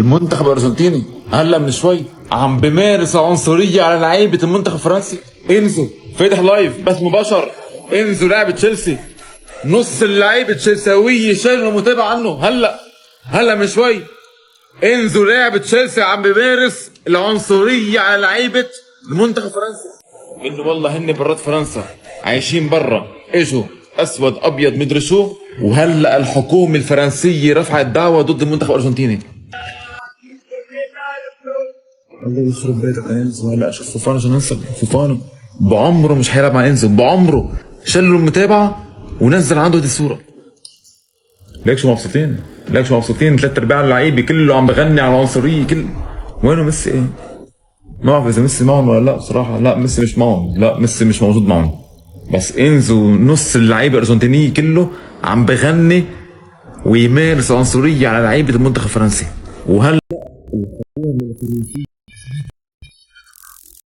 المنتخب الارجنتيني هلا من شوي عم بمارس عنصريه على لعيبه المنتخب الفرنسي. انزوا فاتح لايف بث مباشر، انزوا لعبه تشيلسي، نص اللعيبه تشيلساويه شالوا متابع عنه هلا من شوي. انزوا لعبه تشيلسي عم بمارس العنصريه على لعيبه المنتخب الفرنسي. انه والله هن برات فرنسا عايشين برا، اجوا اسود ابيض مدري شو، وهلا الحكومه الفرنسيه رفعت دعوه ضد المنتخب الارجنتيني. الله يخرب بيتك يا انزو. هلا شوف فوفانا عشان ننسى فوفانا بعمره مش حيلعب مع انزو، بعمره شلوا المتابعه ونزل عنده هذه الصوره. ليك شو مبسوطين؟ ليك شو مبسوطين؟ ثلاث ارباع اللعيبه كله عم بغني على العنصريه كل. وينه ميسي؟ ايه؟ ما بعرف اذا ميسي معهم ولا لا بصراحه. لا ميسي مش معهم، لا ميسي مش موجود معهم. بس انزو نص اللعيبه الارجنتينيه كله عم بغني ويمارس عنصريه على لعيبه المنتخب الفرنسي. وهلا